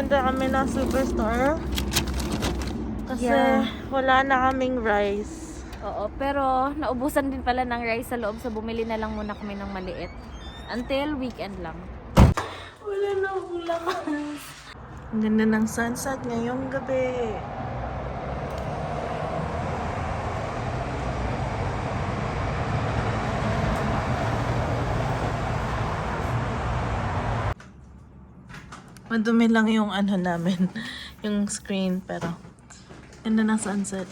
pumunta kami ng Superstore. Kasi wala na kaming rice. Oo, pero naubusan din pala ng rice sa loob, so bumili na lang muna kami ng maliit. Until weekend lang. Wala na akong lakas. Ang ganda ng sunset ngayong gabi. Madumi lang yung ano namin, yung screen, pero ganda ng sunset.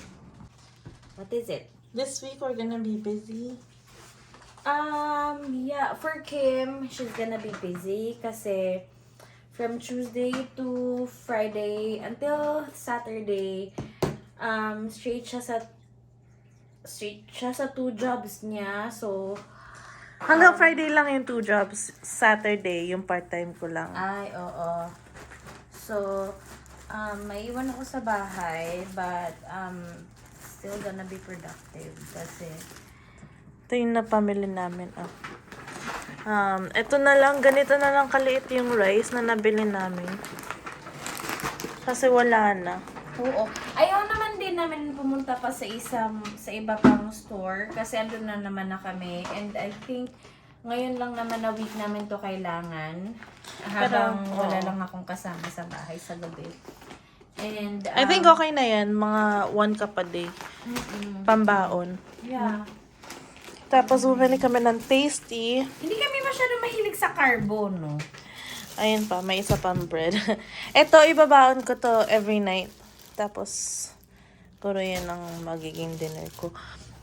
What is it? This week we're gonna be busy. Yeah, for Kim, she's gonna be busy kasi from Tuesday to Friday until Saturday, straight siya sa 2 jobs niya. So, Hanggang Friday lang yung 2 jobs. Saturday, yung part-time ko lang. ay, oo. So, maiwan ako sa bahay, but, still gonna be productive kasi, Ito yung napamili namin. Ito na lang, ganito na lang kaliit yung rice na nabili namin. Kasi wala na. oo. Ayaw naman din namin pumunta pa sa iba pang store kasi andun na naman na kami. And I think ngayon lang naman na week namin to kailangan. Habang wala lang akong kasama sa bahay sa gabi. And I think okay na yan. Mga 1 cup a day. Pambaon. yeah. Tapos bumili kami ng tasty. Hindi kami masyado mahilig sa carbo, no? Ayun pa, may isa pang bread. Ito, ibabaon ko to every night. Tapos, puro yan ang magiging dinner ko.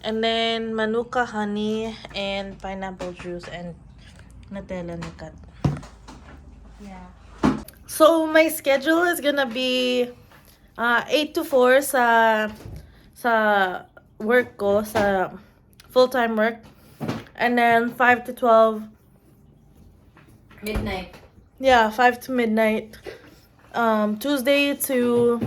And then, manuka honey and pineapple juice and Nutella na cut. Yeah. So, my schedule is gonna be 8 to 4 sa work ko, sa full-time work. And then 5 to 12. Midnight. Yeah, 5 to midnight. Tuesday to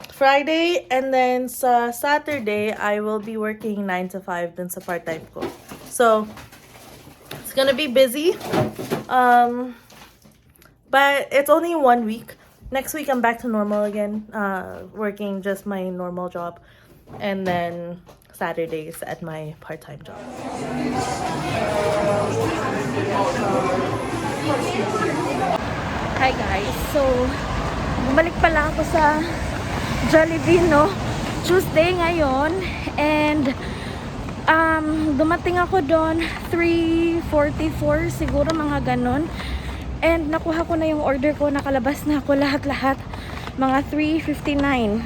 Friday. And then sa Saturday, I will be working 9 to 5 dun sa part-time ko. So, it's gonna be busy. But it's only 1 week. Next week, I'm back to normal again. Working just my normal job. And then Saturdays at my part-time job. Hi guys, so bumalik pala ako sa Jollibee, no? Tuesday ngayon, and dumating ako doon 3:44 siguro, mga ganon, and nakuha ko na yung order ko, nakalabas na ako lahat mga 3:59.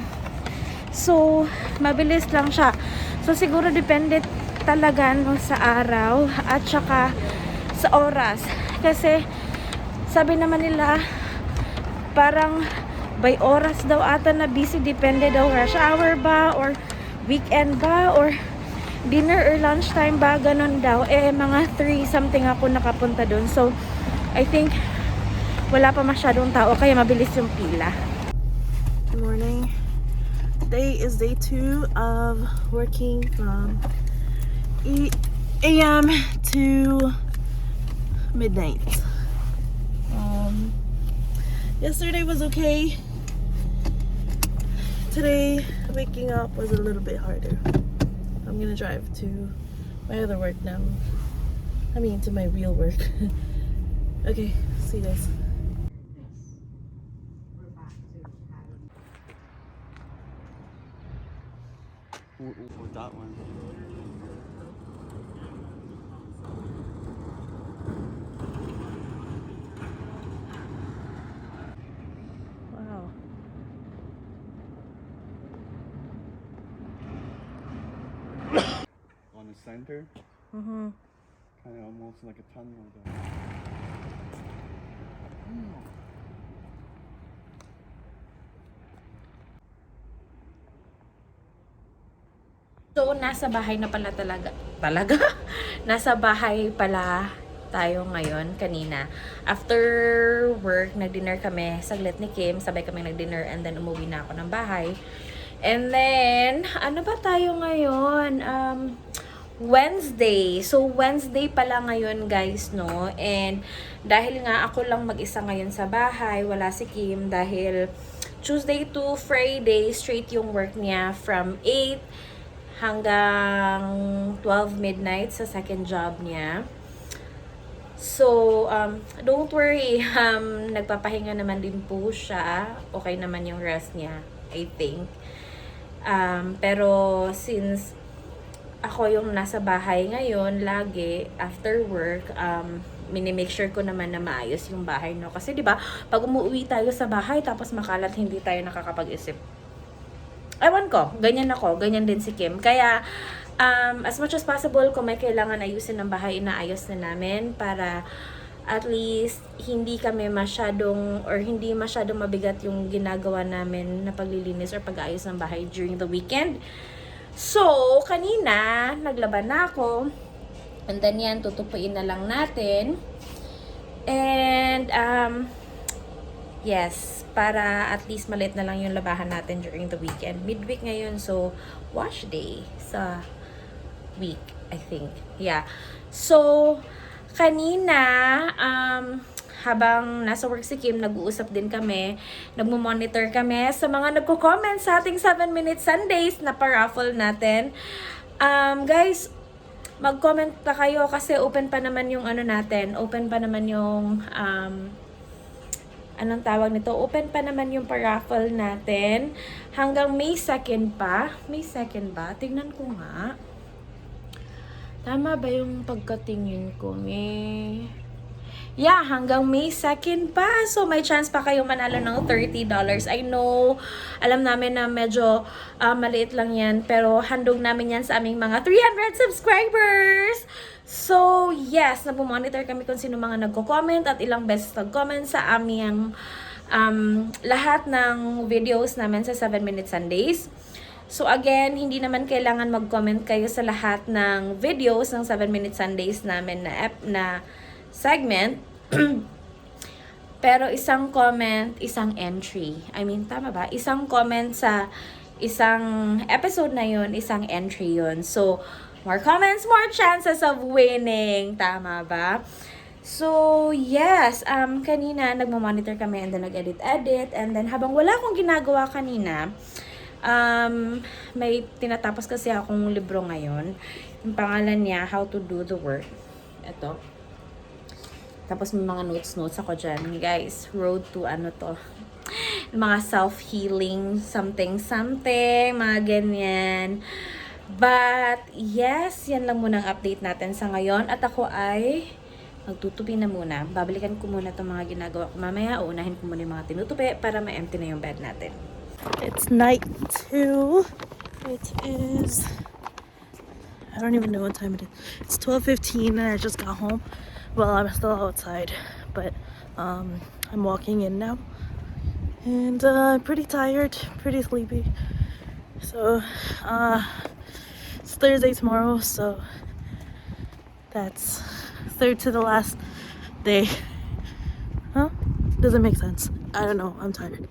So mabilis lang siya, so siguro depende talaga, no, sa araw at saka sa oras, kasi sabi naman nila parang by oras daw ata na busy, depende daw rush hour ba or weekend ba or dinner or lunchtime ba, ganun daw. Mga 3 something ako nakapunta dun, so I think wala pa masyadong tao kaya mabilis yung pila. Good morning. Today is day 2 of working from 8 a.m. to midnight. Yesterday was okay. Today, waking up was a little bit harder. I'm gonna drive to my other work now. I mean, to my real work. Okay, see you guys. With that one. Wow. On the center, Mm-hmm. kind of almost like a tunnel though. So, nasa bahay na pala talaga. Nasa bahay pala tayo ngayon, kanina. After work, nag-dinner kami. Saglit ni Kim, sabay kami nag-dinner, and then umuwi na ako ng bahay. And then, ano ba tayo ngayon? Wednesday. So, Wednesday pala ngayon, guys, no? And, dahil nga ako lang mag-isa ngayon sa bahay, wala si Kim, dahil Tuesday to Friday, straight yung work niya from 8 hanggang 12 midnight sa second job niya. So, don't worry, nagpapahinga naman din po siya. Okay naman yung rest niya, I think. Pero, since ako yung nasa bahay ngayon, lagi, after work, minimake sure ko naman na maayos yung bahay, no? Kasi, di ba, pag umuwi tayo sa bahay, tapos makalat, hindi tayo nakakapag-isip. Ewan ko, ganyan ako, ganyan din si Kim. Kaya, as much as possible, kung may kailangan ayusin ng bahay, inaayos na namin para at least hindi kami masyadong or hindi masyadong mabigat yung ginagawa namin na paglilinis or pag-aayos ng bahay during the weekend. So, kanina, naglaban na ako. And then yan, tutupuin na lang natin. And, yes, para at least maliit na lang yung labahan natin during the weekend. Midweek ngayon, so, wash day sa week, I think. Yeah. So, kanina, habang nasa work si Kim, nag-uusap din kami, nagmo-monitor kami sa mga nagko-comment sa ating 7-minute Sundays na pa-raffle natin. Guys, mag-comment pa kayo kasi open pa naman yung ano natin, open pa naman yung, anong tawag nito? Open pa naman yung pa-raffle natin hanggang May 2nd pa. May 2nd ba? Tingnan ko nga. Tama ba yung pagkatingin ko? Yeah, hanggang May 2nd pa. So, may chance pa kayong manalo ng $30. I know, alam namin na medyo maliit lang yan. Pero, handog namin yan sa aming mga 300 subscribers. So, yes, nabumonitor kami kung sino mga nagko-comment at ilang beses nag-comment sa aming lahat ng videos namin sa 7-minute Sundays. So, again, hindi naman kailangan mag-comment kayo sa lahat ng videos ng 7-minute Sundays namin na segment. Pero isang comment, isang entry. I mean, tama ba? Isang comment sa isang episode na yun, isang entry yun. So, more comments, more chances of winning. Tama ba? So, yes. Kanina, nagmamonitor kami and then nag-edit. And then, habang wala akong ginagawa kanina, may tinatapos kasi akong libro ngayon. Yung pangalan niya, How to Do the Work. Ito. Tapos may mga notes ako dyan. Guys, road to ano to. Mga self-healing, something, mga ganyan. But, yes, yan lang muna ang update natin sa ngayon. At ako ay magtutupi na muna. Babalikan ko muna itong mga ginagawa ko mamaya. Uunahin ko muna yung mga tinutupi para ma-empty na yung bed natin. It's night 2. It is, I don't even know what time it is. It's 12:15 and I just got home. Well, I'm still outside, but I'm walking in now. And I'm pretty tired, pretty sleepy. So, it's Thursday tomorrow, so that's third to the last day. Huh? Doesn't make sense. I don't know, I'm tired.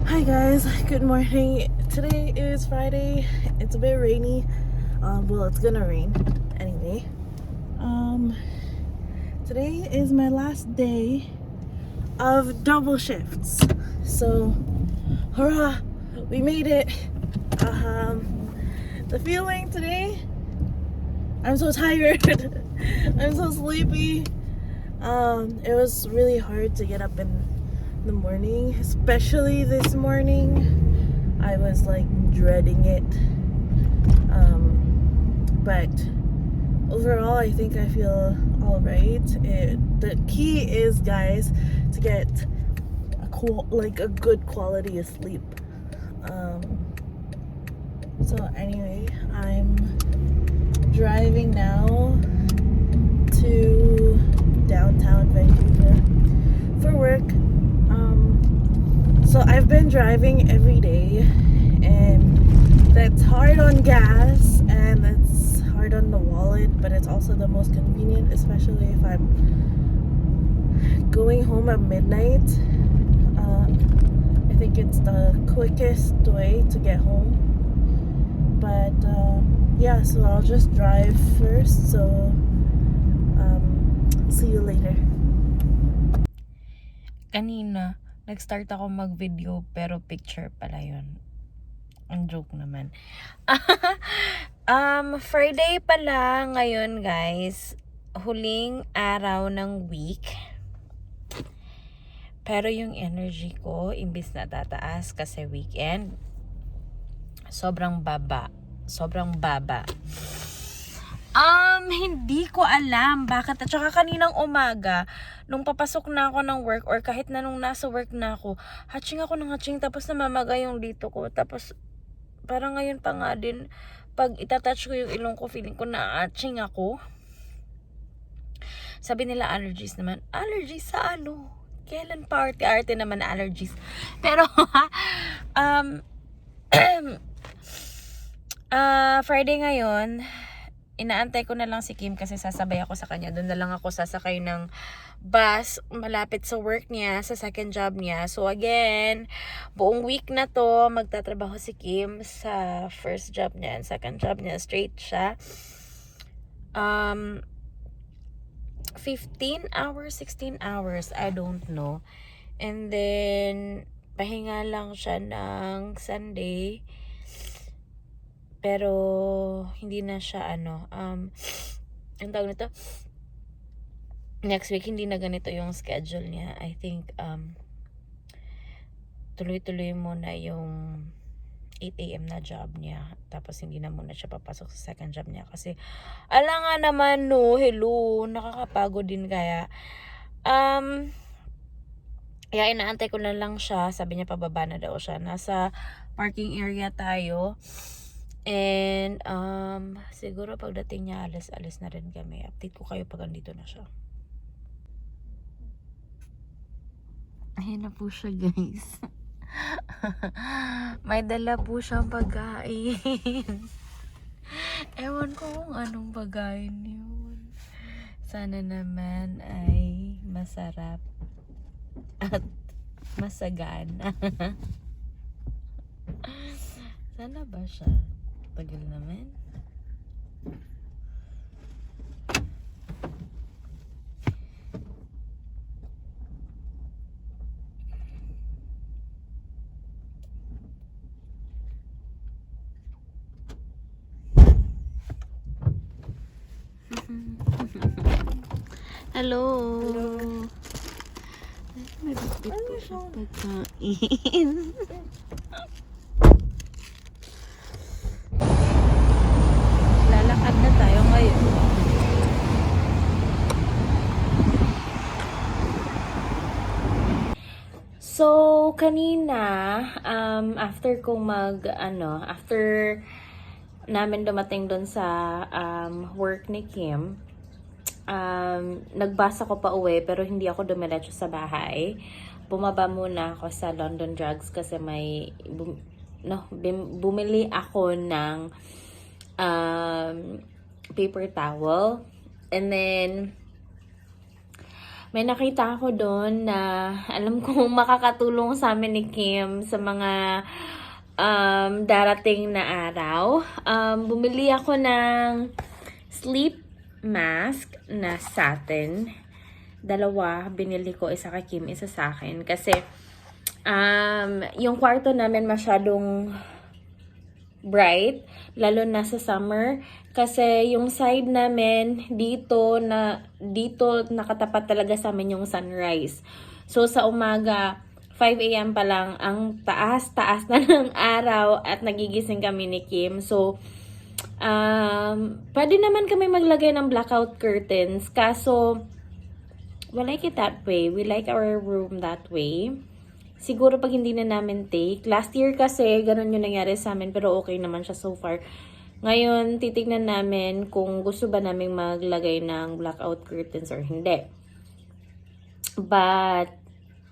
Hi guys, good morning. Today is Friday. It's a bit rainy. Well, it's gonna rain anyway. Today is my last day of double shifts. So, hurrah, we made it. The feeling today, I'm so tired. I'm so sleepy. It was really hard to get up in the morning, especially this morning. I was like dreading it, but overall, I think I feel all right. The key is, guys, to get a good quality of sleep. So anyway, I'm driving now to downtown Vancouver for work. So I've been driving every day, and that's hard on gas and that's hard on the wallet, but it's also the most convenient, especially if I'm going home at midnight. I think it's the quickest way to get home. But yeah, so I'll just drive first. So see you later. Kanina, nag-start ako mag-video pero picture pala yun. Ang joke naman. Friday pala ngayon, guys. Huling araw ng week. Pero yung energy ko, imbis na tataas kasi weekend, sobrang baba. Sobrang baba. Hindi ko alam bakit. At saka kaninang umaga, nung papasok na ako ng work or kahit na nung nasa work na ako, hatching ako ng hatching tapos namamaga yung dito ko. Tapos parang ngayon pa nga din, pag itatouch ko yung ilong ko, feeling ko na hatching ako. Sabi nila allergies naman. Allergies sa ano? Kailan party-arte naman allergies. Pero, Friday ngayon, inaantay ko na lang si Kim kasi sasabay ako sa kanya. Doon na lang ako sasakay ng bus malapit sa work niya, sa second job niya. So again, buong week na to, magtatrabaho si Kim sa first job niya and second job niya. Straight siya. 15 hours, 16 hours, I don't know. And then, pahinga lang siya ng Sunday. Pero hindi na siya ang tawag nito, next week hindi na ganito yung schedule niya. I think tuloy-tuloy muna yung 8 AM na job niya, tapos hindi na muna siya papasok sa second job niya kasi ala nga naman, no, hello, nakakapagod din. Kaya inaantay ko na lang siya. Sabi niya pababa na daw siya, nasa parking area tayo. And siguro pagdating niya alis na rin kami. Update ko kayo pag andito na siya. Ayan na po siya, guys. May dala po siyang pagkain. Ewan ko kung anong pagkain yun. Sana naman ay masarap at masagana. Sana ba siya? Tagal naman. Hello. Hello. May bukit po siyang pagkain. Lalakad na tayo ngayon. So, kanina, after namin dumating doon sa work ni Kim, nagbasa ko pa uwi pero hindi ako dumiretso sa bahay. Bumaba muna ako sa London Drugs kasi bumili ako ng paper towel. And then, may nakita ako doon na alam kong makakatulong sa amin ni Kim sa mga darating na araw. Bumili ako ng sleep mask na satin. Dalawa, binili ko. Isa kay Kim, isa sa akin. Kasi, yung kwarto namin masyadong bright, lalo na sa summer. Kasi yung side namin, dito nakatapat talaga sa amin yung sunrise. So, sa umaga, 5 AM pa lang, ang taas na ng araw at nagigising kami ni Kim. So, Pwede naman kami maglagay ng blackout curtains. Kaso, we like it that way. We like our room that way. Siguro pag hindi na namin take. Last year kasi, ganun yung nangyari sa amin. Pero okay naman siya so far. Ngayon, titignan namin kung gusto ba namin maglagay ng blackout curtains or hindi. But,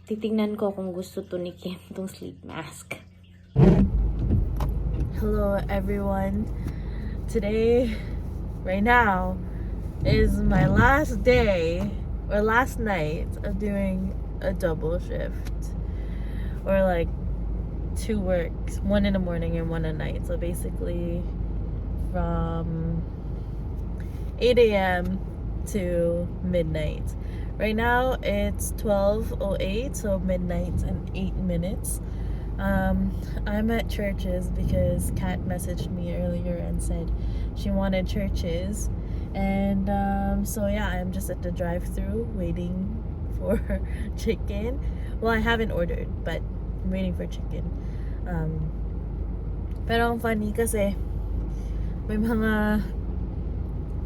titignan ko kung gusto to ni Kim tong sleep mask. Hello everyone. Today, right now, is my last day or last night of doing a double shift. Or like 2 works, 1 in the morning and 1 at night. So basically from 8 a.m. to midnight. Right now it's 12:08, so midnight and 8 minutes. I'm at Churches because Kat messaged me earlier and said she wanted Churches, and so yeah, I'm just at the drive-thru waiting for chicken. Well, I haven't ordered, but I'm waiting for chicken. Pero ang funny kasi may mga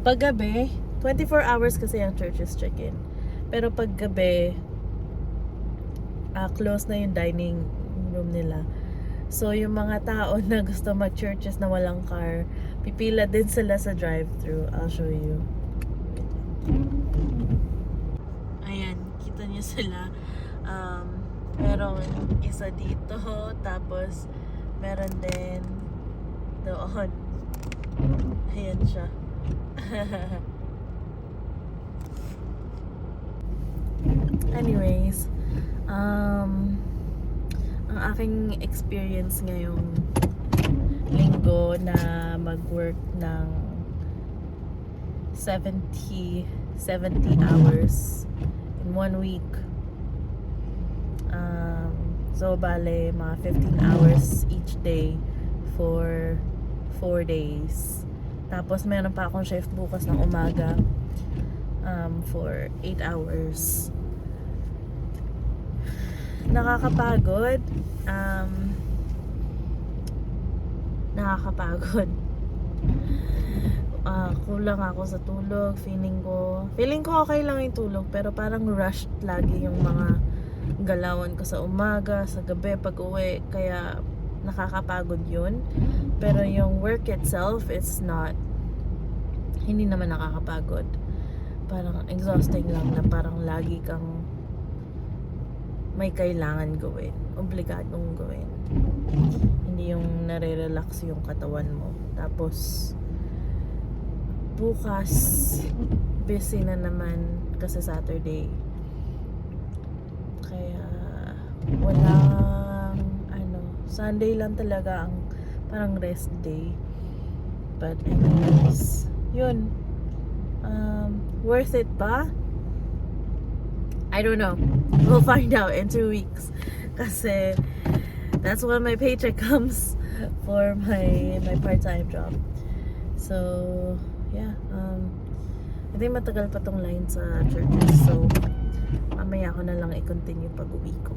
paggabi, 24 hours kasi ang Churches chicken. Pero paggabi, close na yung dining room nila. So, yung mga tao na gusto mag-Churches na walang car, pipila din sila sa drive-thru. I'll show you. Ayan, kita niyo sila. Meron isa dito, tapos meron din doon. Ayan siya. Anyways, ang aking experience ngayong linggo na mag-work ng 70 hours in 1 week. So, bale, mga 15 hours each day for 4 days. Tapos, meron pa akong shift bukas ng umaga for 8 hours. Nakakapagod. Nakakapagod. Kulang ako sa tulog. Feeling ko okay lang yung tulog, pero parang rushed lagi yung mga galawan ko sa umaga, sa gabi, pag uwi. Kaya nakakapagod yun. Pero yung work itself, it's not, hindi naman nakakapagod. Parang exhausting lang na parang lagi kang may kailangan gawin, obligadong gawin. Hindi yung nare-relax yung katawan mo. Tapos bukas busy na naman kasi Saturday. Kaya walang Sunday lang talaga ang parang rest day. But anyways, yun. Worth it ba? I don't know. We'll find out in 2 weeks. Kasi that's when my paycheck comes for my part-time job. So, yeah. I think matagal pa tong line sa Churches. So, mamaya ko na lang i-continue pag-uwi ko.